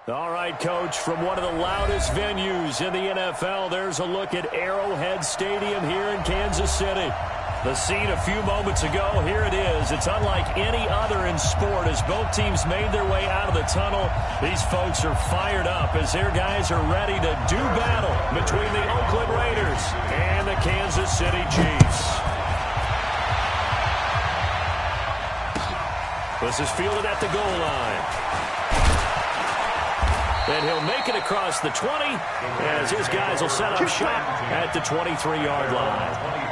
All right, Coach, from one of the loudest venues in the NFL, there's a look at Arrowhead Stadium here in Kansas City. The scene a few moments ago, here it is. It's unlike any other in sport as both teams made their way out of the tunnel. These folks are fired up as their guys are ready to do battle between the Oakland Raiders and the Kansas City Chiefs. This is fielded at the goal line. And he'll make it across the 20 as his guys will set up shop at the 23-yard line.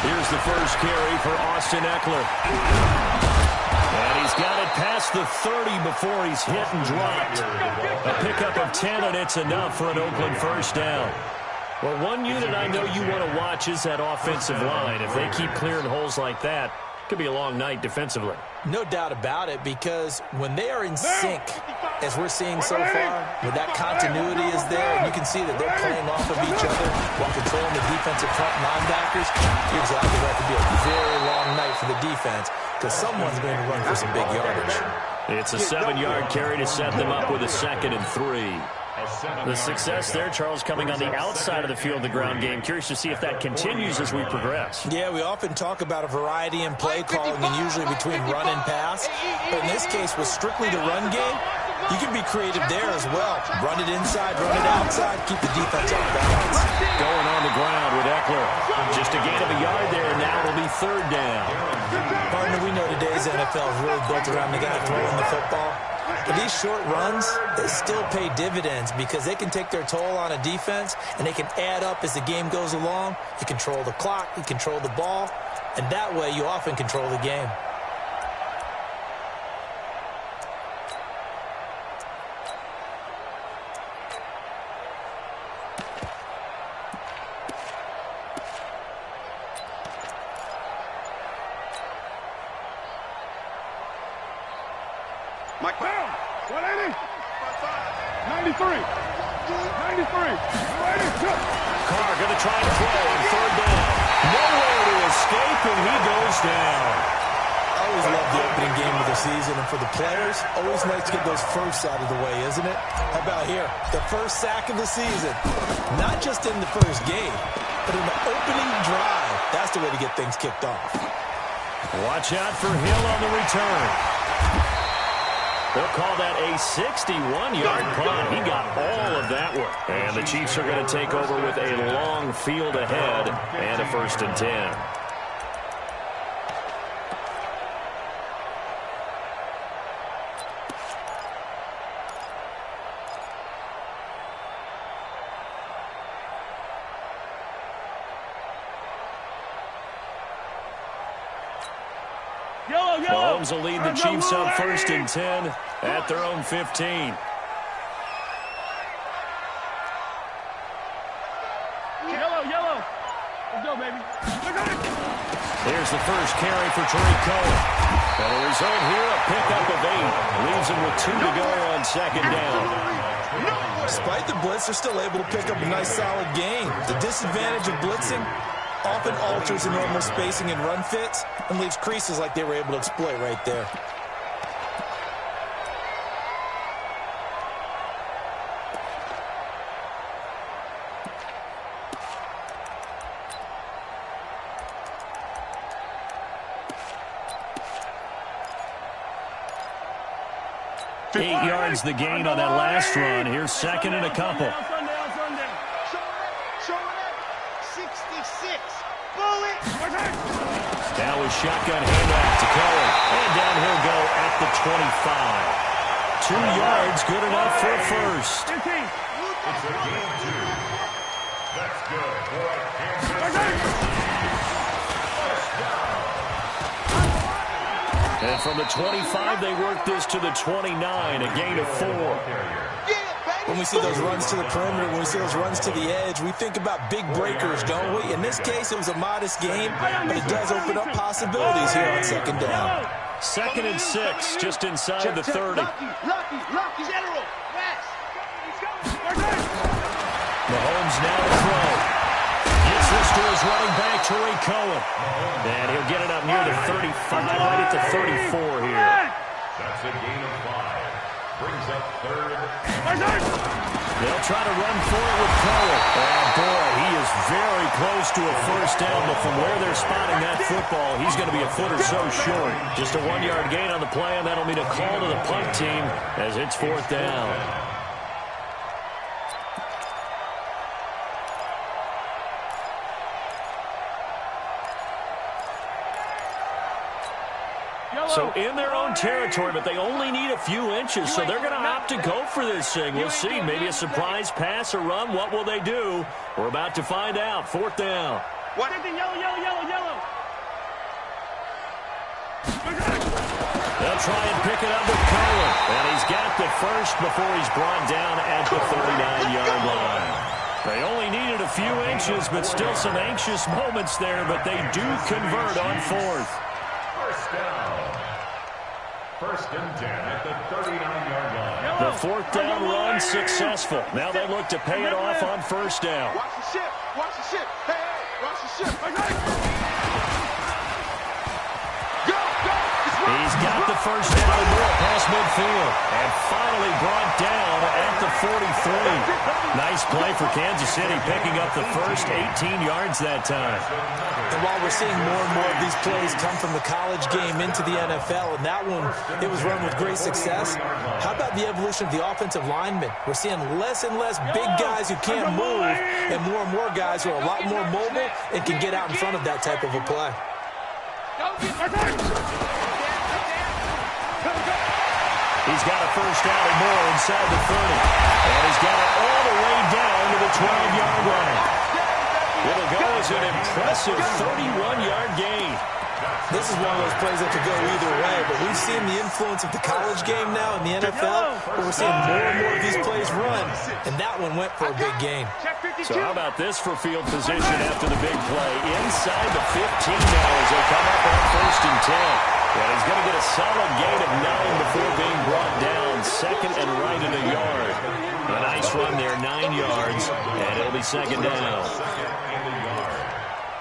Here's the first carry for S1ck1nt3nt1 And he's got it past the 30 before he's hit and dropped. A pickup of 10, and it's enough for an Oakland first down. Well, one unit I know you want to watch is that offensive line. If they keep clearing holes like that, it could be a long night defensively. No doubt about it, because when they are in sync, as we're seeing so far, where that continuity is there, and you can see that they're playing off of each other while controlling the defensive front linebackers, you're exactly right. To be a very long night for the defense, because someone's going to run for some big yardage. It's a 7-yard carry to set them up with a 2nd and 3. The success there, Charles, coming on the outside of the field, the ground game. Curious to see if that continues as we progress. Yeah, we often talk about a variety in play calling and usually between run and pass. But in this case, with strictly the run game, you can be creative there as well. Run it inside, run it outside, keep the defense off balance. Going on the ground with Eckler. Just a gain of a yard there, and now it'll be 3rd down. Partner, we know today's NFL is really built around the guy throwing the football. But these short runs, they still pay dividends because they can take their toll on a defense, and they can add up as the game goes along. You control the clock, you control the ball, and that way you often control the game. Mike Brown, 180, 93, 93, 180, Carr going to try to throw on 3rd down. Nowhere to escape, and he goes down. I always love the opening game of the season, and for the players, always nice to get those firsts out of the way, isn't it? How about here? The first sack of the season. Not just in the first game, but in the opening drive. That's the way to get things kicked off. Watch out for Hill on the return. They'll call that a 61-yard punt. He got all of that one. And the Chiefs are going to take over with a long field ahead and a 1st and 10. Mahomes will lead the Chiefs up 1st and 10 at their own 15. Yellow. Let's go, baby. Here's the first carry for Tariq Cohen. And the result here, a pickup of 8. Leaves him with 2 to go on 2nd down. Despite the blitz, they're still able to pick up a nice, solid gain. The disadvantage of blitzing often alters the normal spacing and run fits and leaves creases like they were able to exploit right there. Eight yards the gain on that last run. Here's 2nd and a couple. Now with shotgun handoff to Cohen. And down he'll go at the 25. 2 yards, good enough for a first. It's a game 2. That's good. And from the 25, they work this to the 29, a gain of 4. when we see those runs to the perimeter, when we see those runs to the edge, we think about big breakers, don't we? In this case, it was a modest game, but it does open up possibilities here on second down. 2nd and 6, just inside the 30. General, West. Mahomes now to throw. Gets this to his running back, yr2. And he'll get it up near the 35, right at the 34 here. That's a gain of 5. Brings up 3rd. They'll try to run for it with Cohen. Oh, boy, he is very close to a first down, but from where they're spotting that football, he's going to be a foot or so short. Just a 1-yard gain on the play, and that'll mean a call to the punt team as it's 4th down. So in their own territory, but they only need a few inches, so they're going to opt to go for this thing. We'll see. Maybe a surprise pass or run. What will they do? We're about to find out. 4th down. What? Yellow. They'll try and pick it up with Cohen. And he's got the first before he's brought down at the 39-yard line. They only needed a few inches, but still some anxious moments there, but they do convert on 4th. First down. 1st and 10 at the 39-yard line. The 4th down run successful. Now they look to pay it off on 1st down. Watch the ship. Hey, watch the ship. Go. He's got the first down more past midfield. And finally brought down at the 43. Nice play for Kansas City, picking up the first 18 yards that time. And while we're seeing more and more of these plays come from the college game into the NFL, and that one, it was run with great success, how about the evolution of the offensive linemen? We're seeing less and less big guys who can't move, and more guys who are a lot more mobile and can get out in front of that type of a play. He's got a first down and more inside the 30. And he's got it all the way down to the 12-yard line. It'll go as an impressive 31-yard gain. This is one of those plays that could go either way, but we've seen the influence of the college game now in the NFL, where we're seeing more and more of these plays run, and that one went for a big gain. So how about this for field position after the big play? Inside the 15 now as they come up on 1st and 10. And he's going to get a solid gain of 9 before being brought down, 2nd and right in a yard. A nice run there, 9 yards, and it'll be 2nd down. 2nd and a yard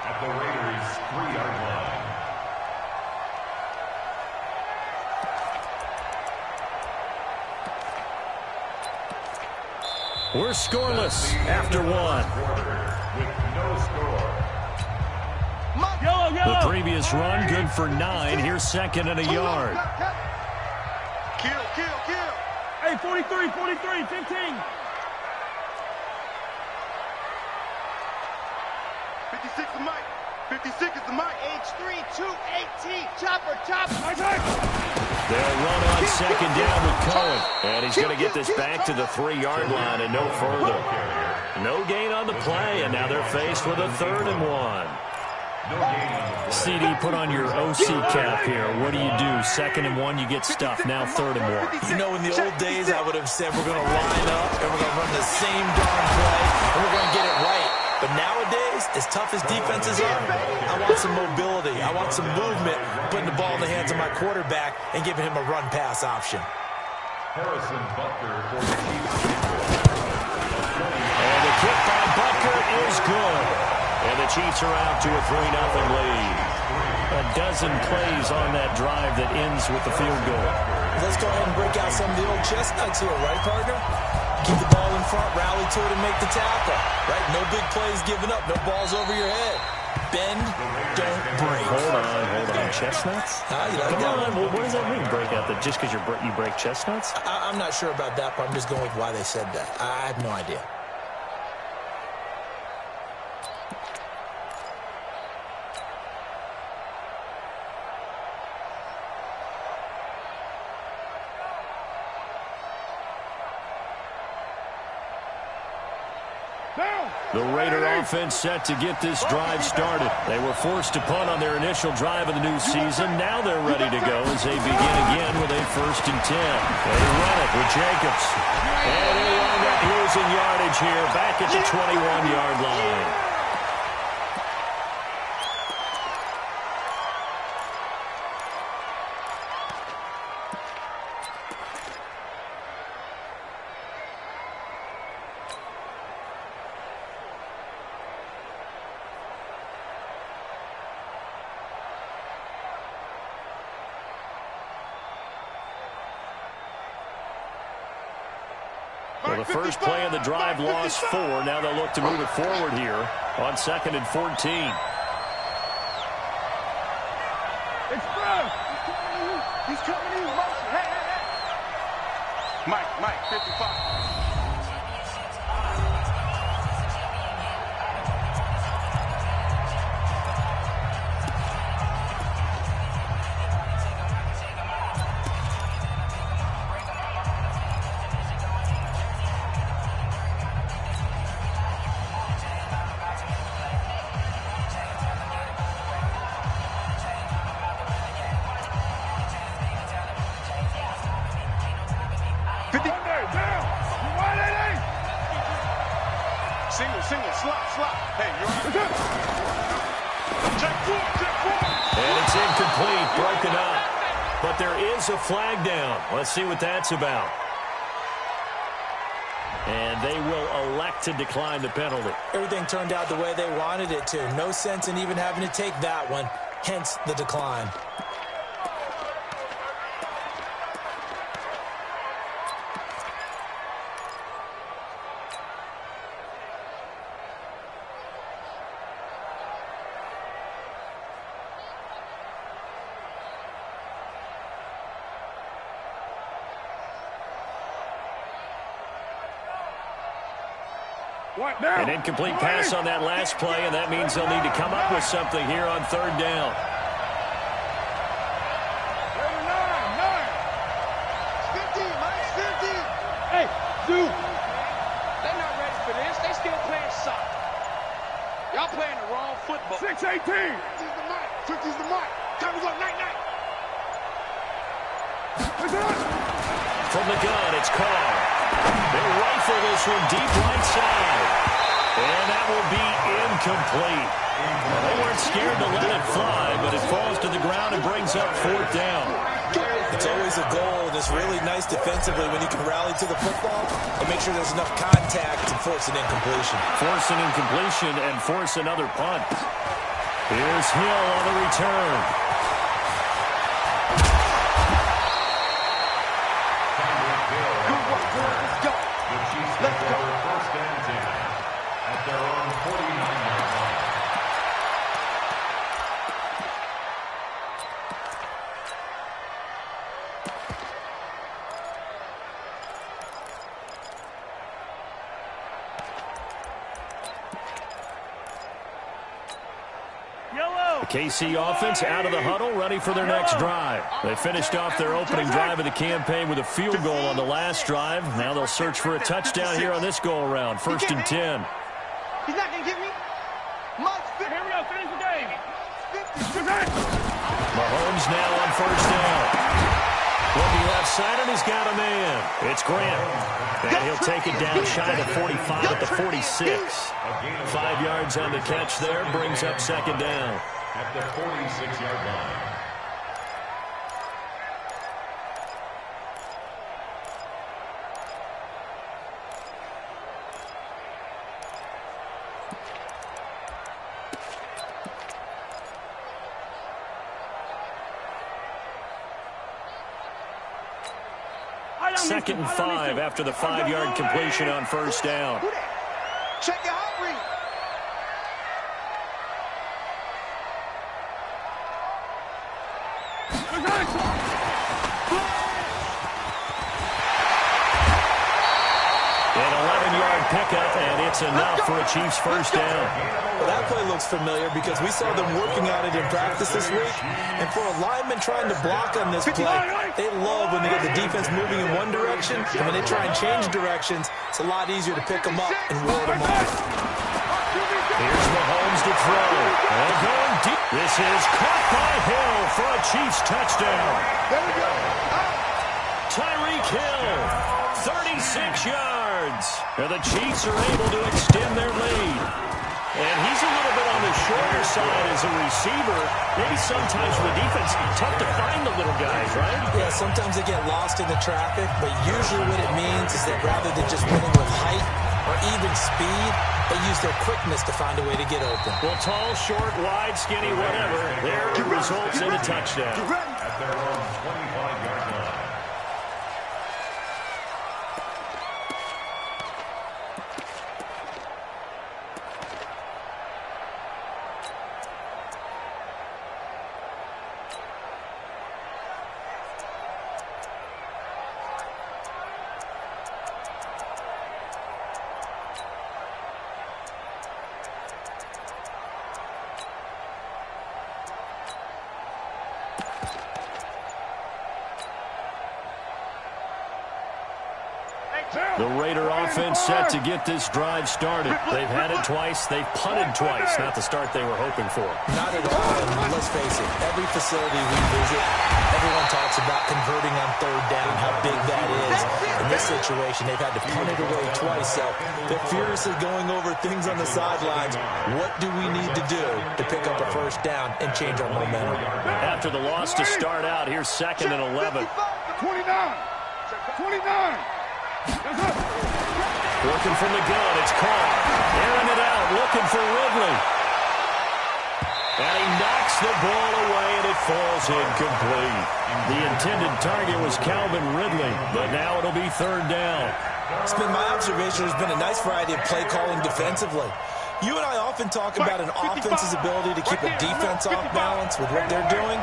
at the Raiders' 3-yard line. We're scoreless after 1. With no score. The previous run, good for 9. Here's 2nd and a yard. Kill. Hey, 43, 15. 56 is Mike. 56 is the Mike. H3, 218. Chopper. They'll run on 2nd down with Cohen. And he's going to get this back to the 3-yard line and no further. No gain on the play, and now they're faced with a 3rd and 1. CD, put on your OC cap here. What do you do? 2nd and 1, you get stuffed. Now 3rd and 1. You know, in the old days, I would have said we're going to line up and we're going to run the same darn play and we're going to get it right. But nowadays, as tough as defenses are, I want some mobility. I want some movement, putting the ball in the hands of my quarterback and giving him a run-pass option. Harrison Butker for the Chiefs. And the kick by Butker is good. And the Chiefs are out to a 3-0 lead. A dozen plays on that drive that ends with the field goal. Let's go ahead and break out some of the old chestnuts here, right, partner? Keep the ball in front, rally to it, and make the tackle. Right? No big plays given up, no balls over your head. Bend, don't break. Hold on. Chestnuts? You like Come that on. one? Well, what does that mean, break out? That just because you break chestnuts? I'm not sure about that, but I'm just going with why they said that. I have no idea. The Raider offense set to get this drive started. They were forced to punt on their initial drive of the new season. Now they're ready to go as they begin again with a 1st and 10. They run it with Jacobs. And they wind up losing yardage here back at the 21-yard line. Well, the first play of the drive lost 4. Now they'll look to move it forward here on 2nd and 14. He's coming in motion. Hey. Mike, 55. Single, slot. Hey, you're check four. And it's incomplete, broken up. But there is a flag down. Let's see what that's about. And they will elect to decline the penalty. Everything turned out the way they wanted it to. No sense in even having to take that one, hence the decline. An incomplete pass on that last play, and that means they'll need to come up with something here on 3rd down. 15, Mike, 15. Hey, dude. They're not ready for this. They still playing soccer. Y'all playing the wrong football. 6-18. 50's the mark. Time to go, night. From the gun, it's Carr. They rifle this one deep right side. And that will be incomplete. Well, they weren't scared to let it fly, but it falls to the ground and brings up 4th down. It's always a goal, and it's really nice defensively when you can rally to the football and make sure there's enough contact to force an incompletion. Force an incompletion and force another punt. Here's Hill on the return. Let's go. 1st and 10 at their own 49-yard line. The KC offense out of the huddle, ready for their next drive. They finished off their opening drive of the campaign with a field goal on the last drive. Now they'll search for a touchdown here on this go-around. 1st and 10. He's not going to get me. Here we go. Finish the game. Mahomes now on 1st down. Looking left side, and he's got a man. It's Grant. And he'll take it down shy of 45 at the 46. 5 yards on the catch there, brings up 2nd down. At the 46-yard line. Second and 5 after the 5-yard completion on 1st down. Check your heart rate. An 11-yard pickup, and it's enough for a Chiefs first down. Well, that play looks familiar because we saw them working at it in practice this week. And for a lineman trying to block on this play, they love when they get the defense moving in one direction. And when they try and change directions, it's a lot easier to pick them up and ward them off. Here's Mahomes to throw. And going deep. This is caught by Hill for a Chiefs touchdown. There we go. Tyreek Hill, 36 yards. And the Chiefs are able to extend their lead. And he's a little bit on the shorter side as a receiver. Maybe sometimes for the defense, tough to find the little guys, right? Yeah, sometimes they get lost in the traffic, but usually what it means is that rather than just winning with height or even speed, they use their quickness to find a way to get open. Well, tall, short, wide, skinny, whatever, there results in a touchdown. At their own 25-yard line. The Raider offense set to get this drive started. They've had it twice. They've punted twice. Not the start they were hoping for. Not at all. And let's face it, every facility we visit, everyone talks about converting on third down, how big that is. In this situation, they've had to punt it away twice, so they're furiously going over things on the sidelines. What do we need to do to pick up a first down and change our momentum? After the loss to start out, here's 2nd and 11. 29. 29. Working from the gun, it's Carr. Airing it out, looking for Ridley. And he knocks the ball away, and it falls incomplete. The intended target was Calvin Ridley, but now it'll be 3rd down. It's been my observation there's been a nice variety of play calling defensively. You and I often talk about an offense's ability to keep a defense off balance with what they're doing.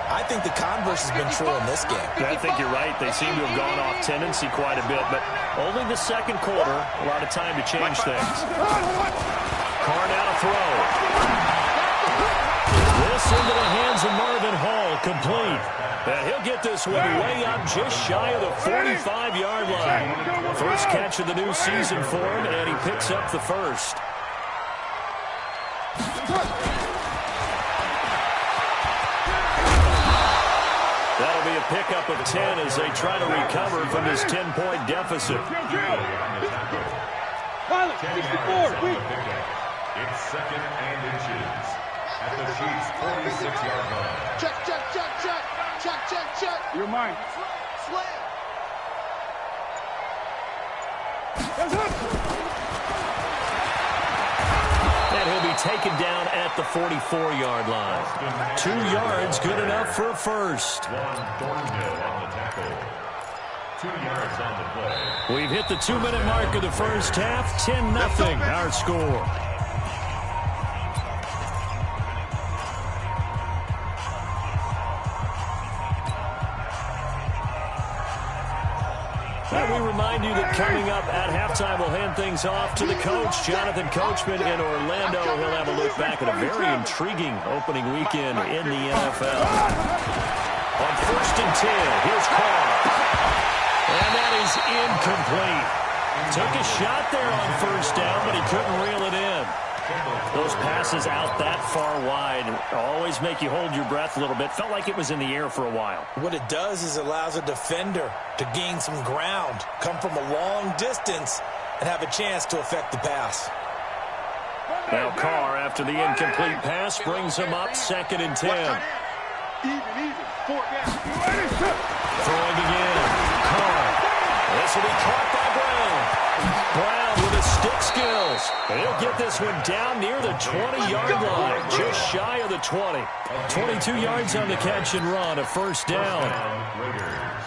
I think the converse has been true in this game. I think you're right. They seem to have gone off tendency quite a bit, but only the second quarter, a lot of time to change things. Carr now to throw. This into the hands of Marvin Hall, complete. And he'll get this one way up just shy of the 45-yard line. First catch of the new season for him, and he picks up the first. That'll be a pickup of 10 as they try to recover from this 10-point deficit. It's 2nd and inches at the Chiefs' 46-yard line. Check, check, check, check. Check, check, check. You're mine. Slam. And he'll be taken down at the 44-yard line. 2 yards, good enough for a first. Thornhill on the tackle. 2 yards on the play. We've hit the 2-minute mark of the first half. 10-0 our score. And we remind you that coming up at halftime, we'll hand things off to the coach, Jonathan Coachman in Orlando. He'll have a look back at a very intriguing opening weekend in the NFL. On 1st and 10, here's Carr. And that is incomplete. Took a shot there on 1st down, but he couldn't reel it in. Those passes out that far wide always make you hold your breath a little bit. Felt like it was in the air for a while. What it does is allows a defender to gain some ground, come from a long distance, and have a chance to affect the pass. Now Carr, after the incomplete pass, brings him up 2nd and 10. Even. 4 down. Throwing again. Carr. This will be caught by Brown. Brown with his stick skills. And he'll get this one down near the 20-yard line, just shy of the 20. 22 yards on the catch and run, a 1st down.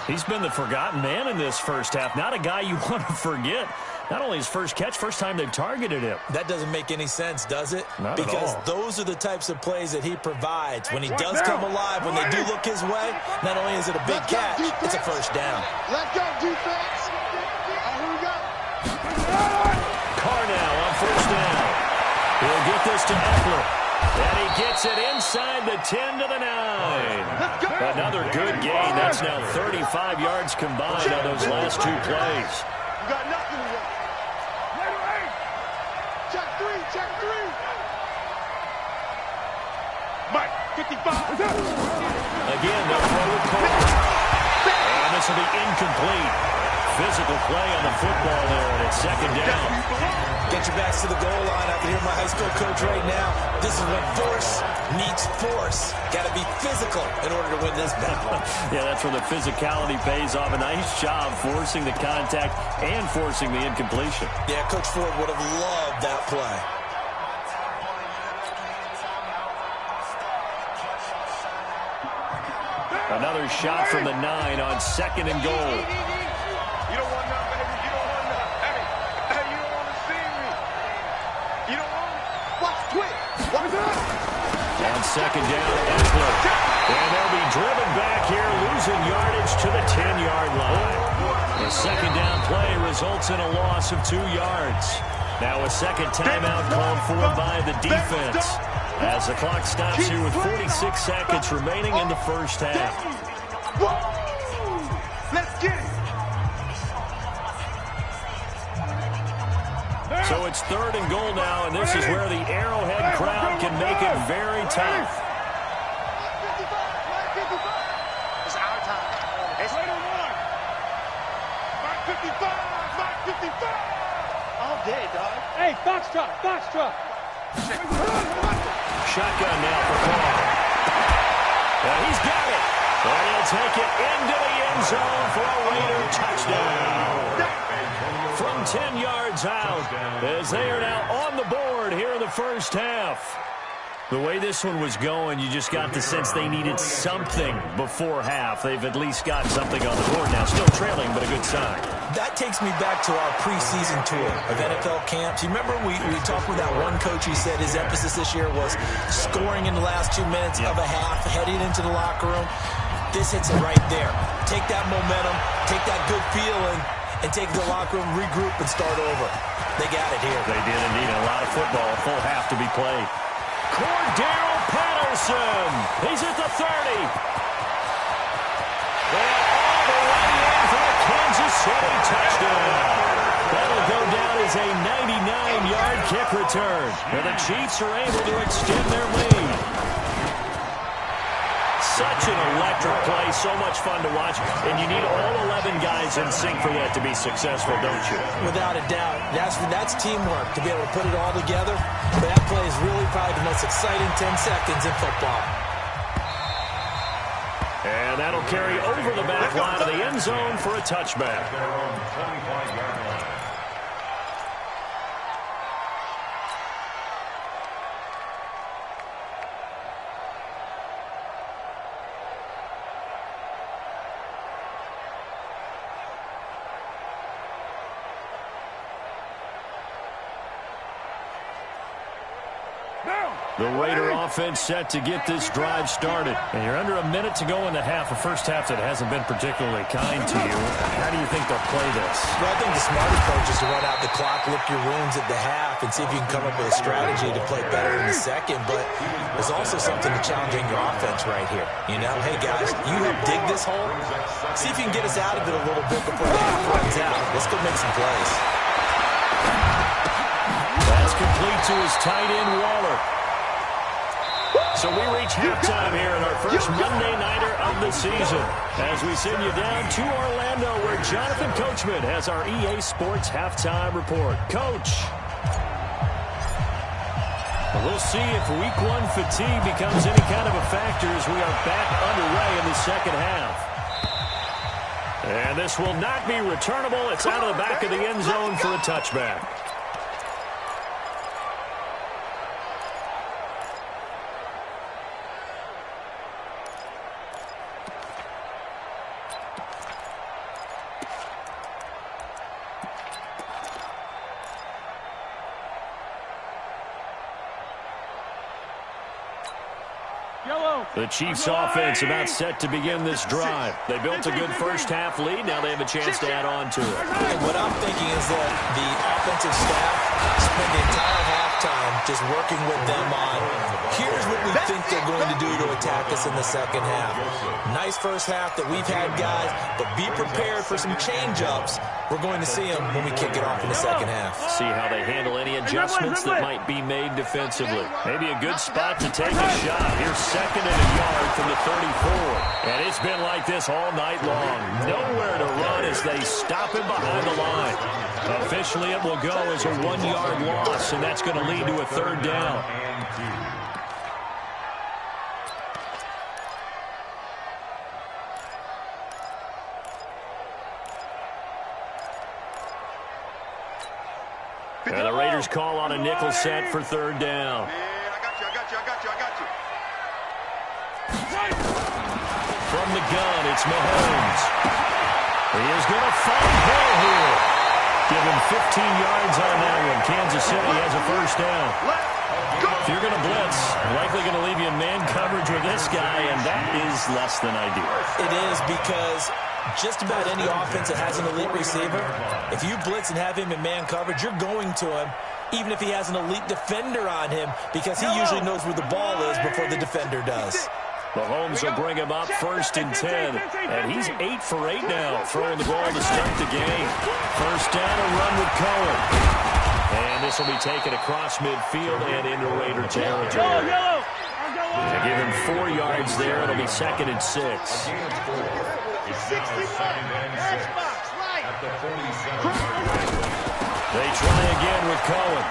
He's been the forgotten man in this first half. Not a guy you want to forget. Not only his first catch, first time they've targeted him. That doesn't make any sense, does it? Not because at all. Those are the types of plays that he provides. When he does come alive, when they do look his way, not only is it a big catch, it's a 1st down. Let go, defense. Here we go. Carr now on this to Eckler. And he gets it inside the 10 to the 9. Another good gain. That's now 35 yards combined on those last two plays. You got nothing to do. Check three. Mike, 55. Again, they'll throw it cold. And this will be incomplete. Physical play on the football there, and it's second down. Get your backs to the goal line. I can hear my high school coach right now. This is when force meets force. Got to be physical in order to win this battle. Yeah, that's where the physicality pays off. A nice job forcing the contact and forcing the incompletion. Yeah, Coach Ford would have loved that play. Another shot from the 9 on second and goal. You don't want none, baby. You don't want none. Hey, you don't want to see me. You don't want me. Watch quick. Watch out. On second down, Eckler. And they'll be driven back here, losing yardage to the 10-yard line. The second down play results in a loss of 2 yards. Now a second timeout called for by the defense, as the clock stops here with 46 seconds remaining in the first half. Let's get it. So it's third and goal now, and this is where the Arrowhead crowd can make it very tough. It's our time. It's later one. Mark 55. All day, dog. Hey, box truck. Shotgun now for Carr. He's got it. And he'll take it into the end zone for a Raider touchdown. From 10 yards out, as they are now on the board here in the first half. The way this one was going, you just got the sense they needed something before half. They've at least got something on the board now. Still trailing, but a good sign. That takes me back to our preseason tour of NFL camps. You remember we talked with that one coach who said his emphasis this year was scoring in the last 2 minutes of a half, heading into the locker room. This hits it right there. Take that momentum, take that good feeling, and take the locker room, regroup, and start over. They got it here. They did indeed. A lot of football, a full half to be played. Cordero Patterson. He's at the 30. And all the way in for a Kansas City touchdown. That'll go down as a 99-yard kick return. And the Chiefs are able to extend their lead. Such an electric play, so much fun to watch, and you need all 11 guys in sync for that to be successful, don't you? Without a doubt. That's teamwork, to be able to put it all together. But that play is really probably the most exciting 10 seconds in football. And that'll carry over the back line of the end zone for a touchback. The Raider offense set to get this drive started. And you're under a minute to go in the half, a first half that hasn't been particularly kind to you. How do you think they'll play this? Well, I think the smart approach is to run out the clock, lick your wounds at the half, and see if you can come up with a strategy to play better in the second. But there's also something to challenging your offense right here. You know, hey, guys, you help dig this hole. See if you can get us out of it a little bit before the half runs out. Let's go make some plays. That's complete to his tight end, Waller. So we reach halftime here in our first Monday Nighter of the season, as we send you down to Orlando, where Jonathan Coachman has our EA Sports Halftime Report. Coach, we'll see if Week 1 fatigue becomes any kind of a factor as we are back underway in the second half. And this will not be returnable. It's out of the back of the end zone for a touchback. The Chiefs offense about set to begin this drive. They built a good first half lead. Now they have a chance to add on to it. And what I'm thinking is that the offensive staff spent the entire halftime just working with them on, here's what we think they're going to do to attack us in the second half. Nice first half that we've had, guys, but be prepared for some change-ups. We're going to see them when we kick it off in the second half. See how they handle any adjustments that might be made defensively. Maybe a good spot to take a shot. Here's second and a yard from the 34. And it's been like this all night long. Nowhere to run as they stop him behind the line. Officially, it will go as a 1-yard loss, and that's going to lead to a third down. And the Raiders call on a nickel set for third down. From the gun, it's Mahomes. He is going to find Hill here. Give him 15 yards on that one. Kansas City has a first down. If you're going to blitz, likely going to leave you in man coverage with this guy, and that is less than ideal. It is, because just about any offense that has an elite receiver, if you blitz and have him in man coverage, you're going to him, even if he has an elite defender on him, because he usually knows where the ball is before the defender does. Mahomes will bring him up 1st and 10, and he's 8 for 8 now, throwing the ball to start the game. First down, a run with Cohen. And this will be taken across midfield and into Raider territory. To give him 4 yards there, it'll be 2nd and 6. They try again with Cohen.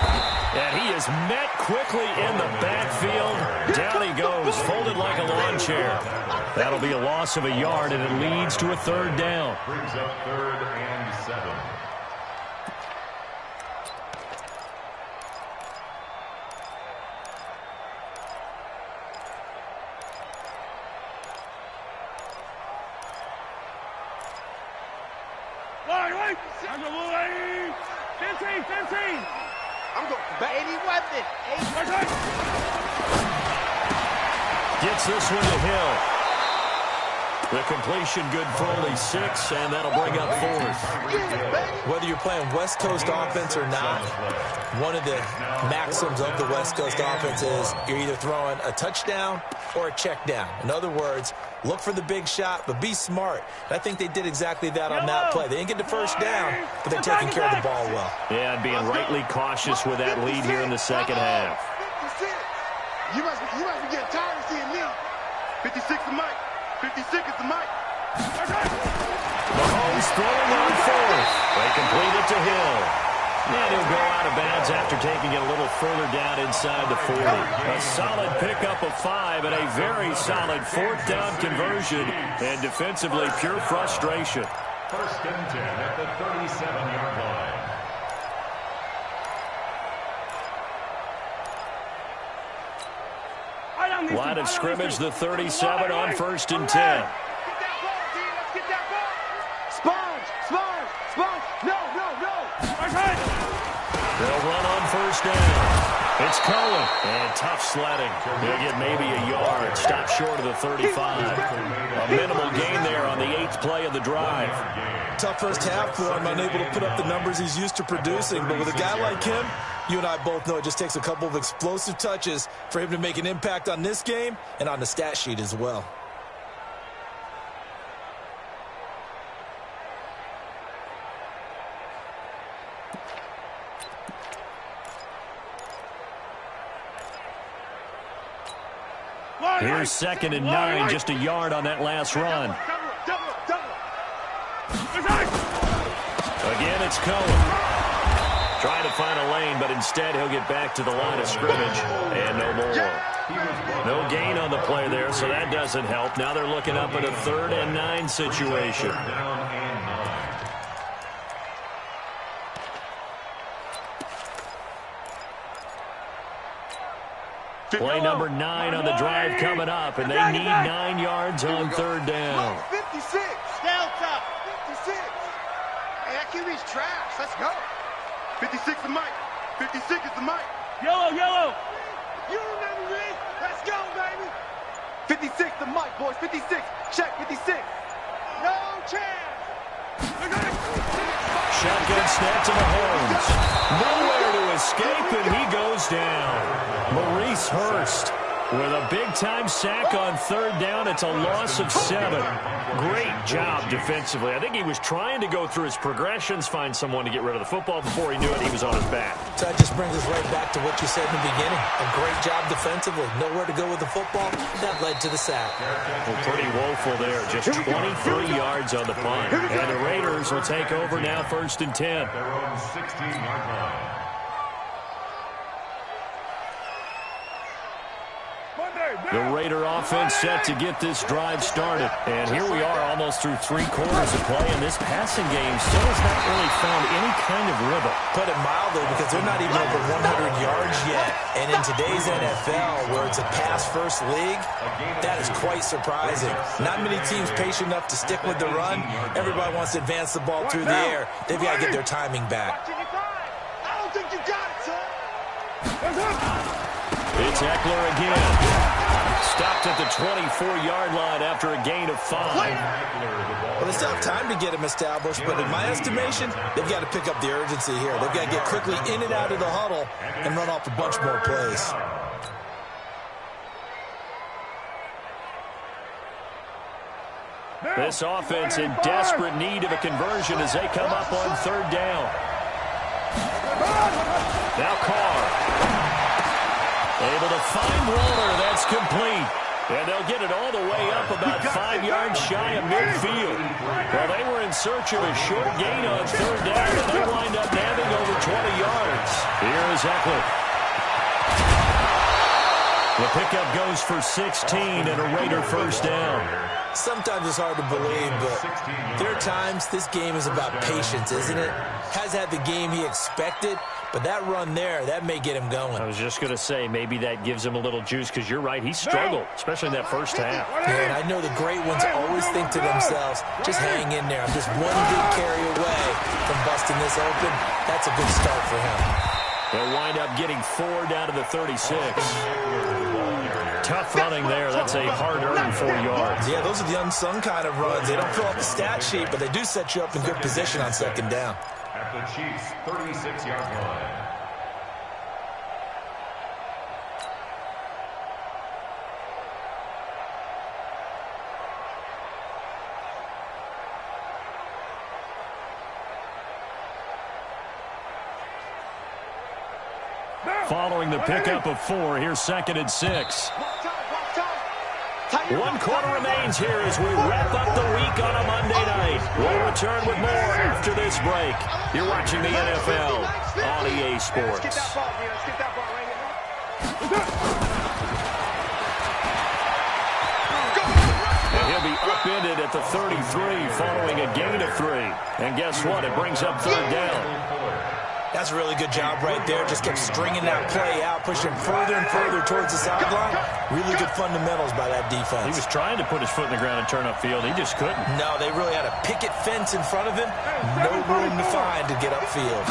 And he is met quickly in the backfield. Down he goes, folded like a lawn chair. That'll be a loss of a yard, and it leads to a third down. Brings up 3rd and 7. I'm going back. 80 Gets this one to Hill. The completion good for only 6, and that'll bring up 4th. Whether you're playing West Coast offense or not, one of the maxims of the West Coast offense is you're either throwing a touchdown or a check down. In other words, look for the big shot, but be smart. And I think they did exactly that on that play. They didn't get the first down, but they're taking care of the ball well. Yeah, and being rightly cautious with that lead here in the second half. You must be getting tired of seeing me. 56 to Mike. 56 is the Mike. Mahomes throwing on 4th. They complete it to Hill. And he'll go out of bounds after taking it a little further down inside the 40. A solid pickup of 5 and a very solid 4th down conversion. And defensively, pure frustration. 1st and 10 at the 37-yard line. Line of scrimmage, the 37 on 1st and 10. Get that ball, D. Let's get that ball. Sponge. No. They'll run on 1st down. It's Cohen. And tough sledding. He'll get maybe a yard. Stop short of the 35. A minimal gain there on the 8th play of the drive. Tough first half for him, unable to put up the numbers he's used to producing. But with a guy like him, you and I both know it just takes a couple of explosive touches for him to make an impact on this game and on the stat sheet as well. Here's 2nd and 9, just a yard on that last run. Again, it's Cohen. Trying to find a lane, but instead he'll get back to the line of scrimmage. And no more. No gain on the play there, so that doesn't help. Now they're looking up at a 3rd and 9 situation. Play number 9 on the drive coming up, and they need 9 yards on 3rd down. 56. Delta. 56. Hey, that QB's trash. Let's go. 56 is Mike. 56 is the Mike. Yellow. You remember me? Let's go, baby. 56 the Mike, boys. 56. Check 56. No chance. Shotgun snap to Mahomes. Nowhere to escape, and he goes down. Maurice Hurst with a big-time sack on third down. It's a loss of 7. Great job defensively. I think he was trying to go through his progressions, find someone to get rid of the football. Before he knew it, he was on his back. So that just brings us right back to what you said in the beginning. A great job defensively. Nowhere to go with the football. That led to the sack. Well, pretty woeful there. Just 23 yards on the punt. And the Raiders will take over now, 1st and 10. Their own 16-yard line. The Raider offense set to get this drive started. And here we are almost through 3 quarters of play, and this passing game still has not really found any kind of rhythm. Put it mildly, because they're not even over 100 yards yet. And in today's NFL, where it's a pass-first league, that is quite surprising. Not many teams patient enough to stick with the run. Everybody wants to advance the ball through the air. They've got to get their timing back. I don't think you got it, son. It's Eckler again. Stopped at the 24-yard line after a gain of 5. Well, they still have time to get him established, but in my estimation, they've got to pick up the urgency here. They've got to get quickly in and out of the huddle and run off a bunch more plays. This offense in desperate need of a conversion as they come up on 3rd down. Now Carr. Able to find Waller. That's complete. And they'll get it all the way up about 5 yards shy of midfield. Well, they were in search of a short gain on 3rd down, and they wind up nabbing over 20 yards. Here is Eckler. The pickup goes for 16 and a Raider 1st down. Sometimes it's hard to believe, but there are times this game is about patience, isn't it? Has had the game he expected, but that run there, that may get him going. I was just going to say, maybe that gives him a little juice, because you're right, he struggled, especially in that first half. Yeah, and I know the great ones always think to themselves, just hang in there. I'm just one big carry away from busting this open. That's a good start for him. They'll wind up getting 4 down to the 36. Tough running there. That's a hard-earned 4 yards. Yeah, those are the unsung kind of runs. They don't fill up the stat sheet, but they do set you up in good position on 2nd down. At the Chiefs' 36-yard line. Following the pickup of 4, here's 2nd and 6. 1 quarter remains here as we wrap up the week on a Monday night. We'll return with more after this break. You're watching the NFL on EA Sports. And he'll be upended at the 33 following a gain of 3. And guess what? It brings up 3rd down. That's a really good job right there. Just kept stringing that play out, pushing further and further towards the sideline. Really good fundamentals by that defense. He was trying to put his foot in the ground and turn upfield. He just couldn't. No, they really had a picket fence in front of him. No room to find to get upfield.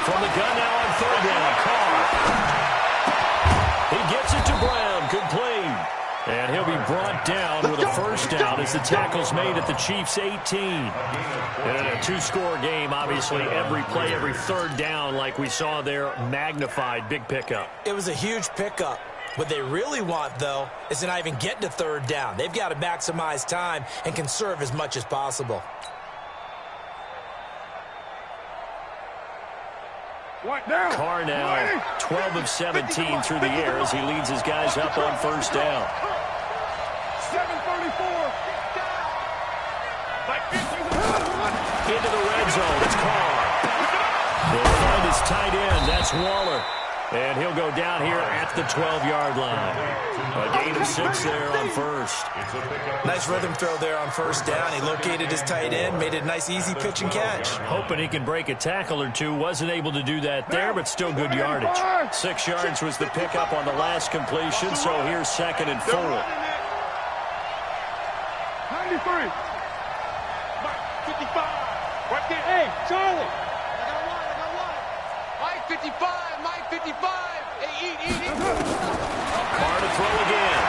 From the gun now on 3rd down, Carr. He gets it to Brown, complete. And he'll be brought down with a 1st down as the tackle's made at the Chiefs' 18. And in a 2-score game, obviously, every play, every 3rd down, like we saw there, magnified, big pickup. It was a huge pickup. What they really want, though, is to not even get to 3rd down. They've got to maximize time and conserve as much as possible. Carr now 12 of 17 through the air as he leads his guys up on 1st down. 7:34. Into the red zone, it's Carr. They'll find his tight end, that's Waller. And he'll go down here at the 12-yard line. A gain of 6 there on 1st. Nice rhythm throw there on 1st down. He located his tight end, made it a nice, easy pitch and catch. Hoping he can break a tackle or 2. Wasn't able to do that there, but still good yardage. 6 yards was the pickup on the last completion, so here's 2nd and 4. 93. 55. Right there. Hey, Charlie. I got one. Mike 55. Mike 55. Hey, eat. Carr to throw again.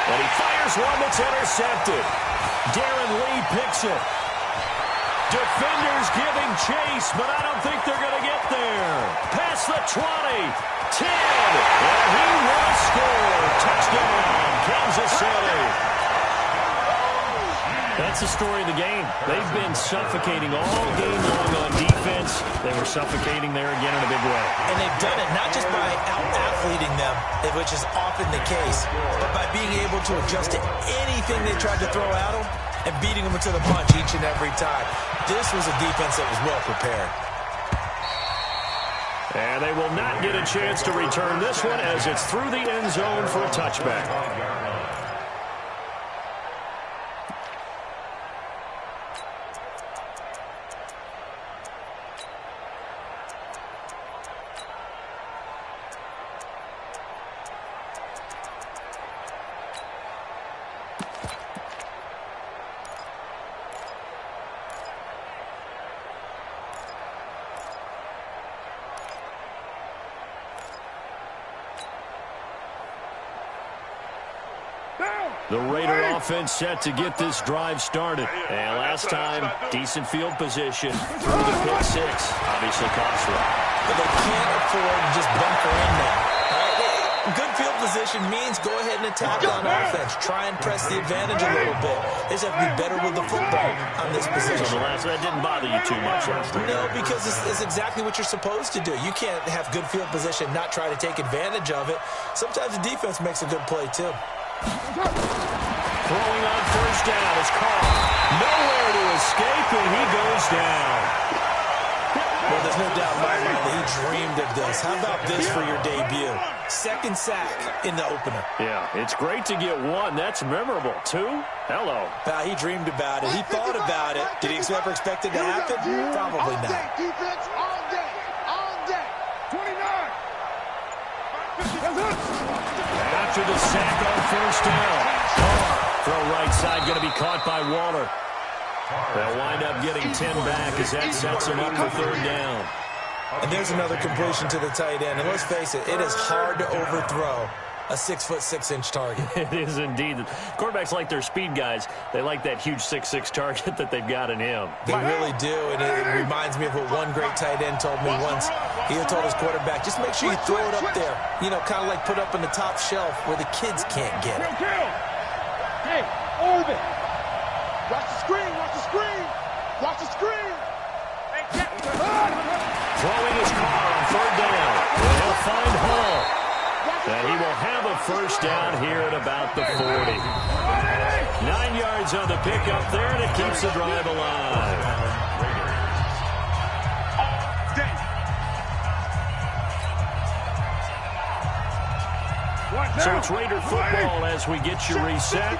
And he fires one that's intercepted. Darren Lee picks it. Defenders giving chase, but I don't think they're going to get there. Past the 20, 10, and he will score. Touchdown, Kansas City. That's the story of the game. They've been suffocating all game long on defense. They were suffocating there again in a big way. And they've done it not just by out-athleting them, which is often the case, but by being able to adjust to anything they tried to throw at them and beating them to the punch each and every time. This was a defense that was well prepared. And they will not get a chance to return this one as it's through the end zone for a touchback. The Raider offense set to get this drive started. And last time, decent field position through the pick six. Obviously costly. But they can't afford to just bunker in now. Good field position means go ahead and attack on offense. Try and press the advantage a little bit. They just have to be better with the football on this position. So that didn't bother you too much last time. No, because it's exactly what you're supposed to do. You can't have good field position, not try to take advantage of it. Sometimes the defense makes a good play, too. Throwing on first down is Carr. Nowhere to escape, and he goes down. Well, there's no doubt in my mind that he dreamed of this. How about this for your debut? Second sack in the opener. Yeah, it's great to get one. That's memorable. Two? Hello. He dreamed about it. He thought about it. Did he ever expect it to happen? Probably not. Defense all day. All day. 29. After the sack on first down. Carr, throw right side, going to be caught by Waller. They'll wind up getting 10 back as that sets them up for third down. And there's another completion to the tight end. And let's face it, it is hard to overthrow a 6'6" target. It is indeed. Quarterbacks like their speed guys. They like that huge 6'6" target that they've got in him. They really do, and it reminds me of what one great tight end told me once. He had told his quarterback, just make sure you throw it up there. You know, kind of like put up on the top shelf where the kids can't get it. Hey, orbit. Watch the screen, watch the screen. Watch the screen. Throwing his car on third down. He'll find Hall. And he will have a first down here at about the 40. 9 yards on the pickup there, and it keeps the drive alive. So it's Raider football as we get you reset.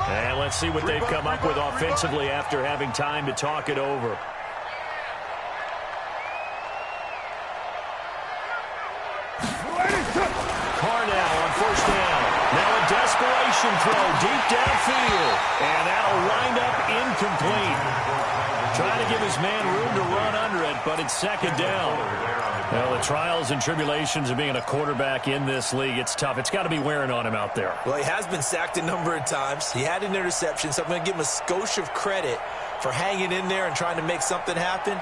And let's see what they've come up with offensively after having time to talk it over. First down. Now a desperation throw deep downfield. And that'll wind up incomplete. Trying to give his man room to run under it, but it's second down. Well, the trials and tribulations of being a quarterback in this league, it's tough. It's got to be wearing on him out there. Well, he has been sacked a number of times. He had an interception, so I'm going to give him a skosh of credit for hanging in there and trying to make something happen,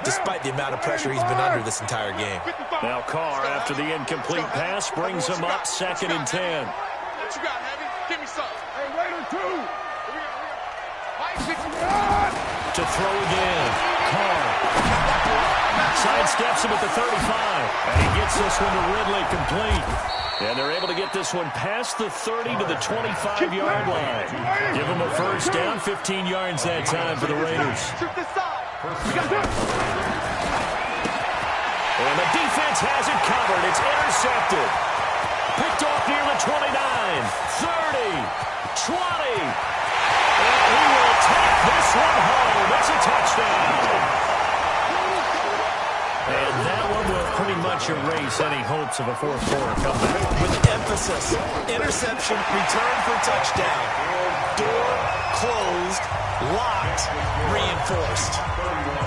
despite the amount of pressure he's been under this entire game. Now Carr, after the incomplete pass, brings him up 2nd and 10. What you got, Heavy? Give me some. Hey, Raider 2. To throw again. Carr sidesteps him at the 35. And he gets this one to Ridley complete. And they're able to get this one past the 30 to the 25-yard line. Give him a first down, 15 yards that time for the Raiders. And the defense has it covered. It's intercepted. Picked off near the 29, 30, 20. And he will take this one home. It's a touchdown. And that one will pretty much erase any hopes of a fourth-quarter comeback. With emphasis, interception, return for touchdown. Door closed, locked, reinforced.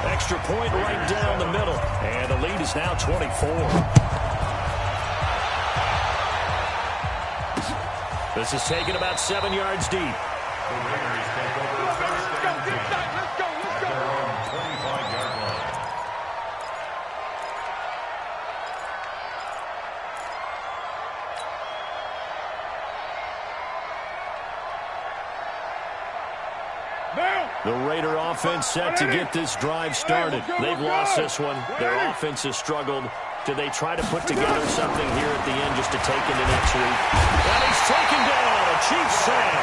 Extra point right down the middle. And the lead is now 24. This is taken about 7 yards deep. The Raider offense set to get this drive started. They've lost this one. Their offense has struggled. Do they try to put together something here at the end just to take into next week? And he's taken down. A Chiefs sack.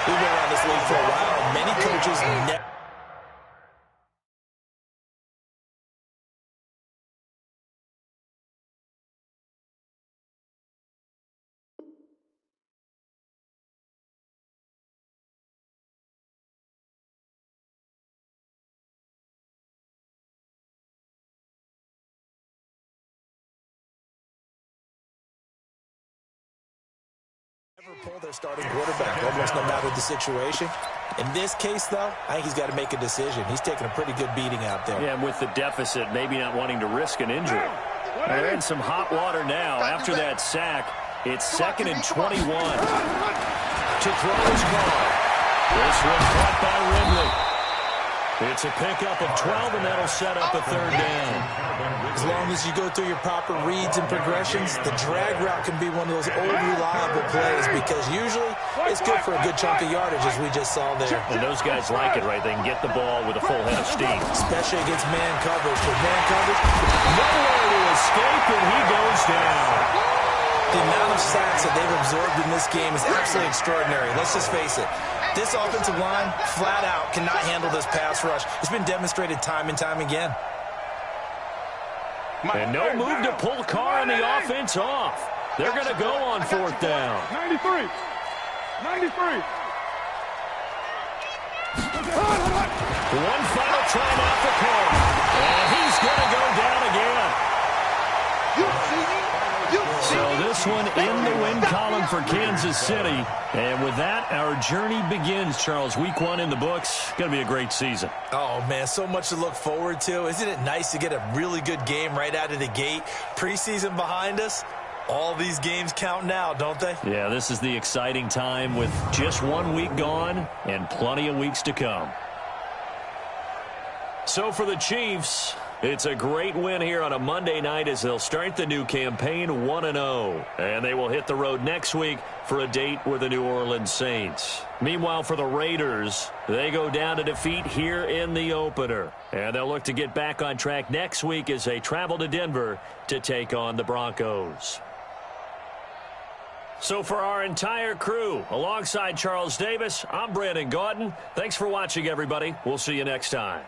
We've been around this league for a while, and many coaches never. Pull their starting quarterback, almost no matter the situation. In this case, though, I think he's got to make a decision. He's taking a pretty good beating out there. Yeah, and with the deficit, maybe not wanting to risk an injury. They're in some hot water now. After that sack, it's 2nd and 21. To throw his ball. This one caught by Ridley. It's a pickup of 12, and that'll set up a 3rd down. As long as you go through your proper reads and progressions, the drag route can be one of those old reliable plays because usually it's good for a good chunk of yardage, as we just saw there. And those guys like it, right? They can get the ball with a full head of steam. Especially against man coverage. With man coverage, nowhere to escape, and he goes down. The amount of sacks that they've absorbed in this game is absolutely extraordinary. Let's just face it. This offensive line, flat out, cannot handle this pass rush. It's been demonstrated time and time again. And no move to pull Carr and the offense off. They're going to go on 4th down. 93. 93. One final try now for Carr. And he's going to go down again. So this one in the win column for Kansas City. And with that, our journey begins, Charles. Week 1 in the books. Going to be a great season. Oh, man, so much to look forward to. Isn't it nice to get a really good game right out of the gate? Preseason behind us. All these games count now, don't they? Yeah, this is the exciting time with just 1 week gone and plenty of weeks to come. So for the Chiefs, it's a great win here on a Monday night as they'll start the new campaign 1-0. And they will hit the road next week for a date with the New Orleans Saints. Meanwhile, for the Raiders, they go down to defeat here in the opener. And they'll look to get back on track next week as they travel to Denver to take on the Broncos. So for our entire crew, alongside Charles Davis, I'm Brandon Gaudin. Thanks for watching, everybody. We'll see you next time.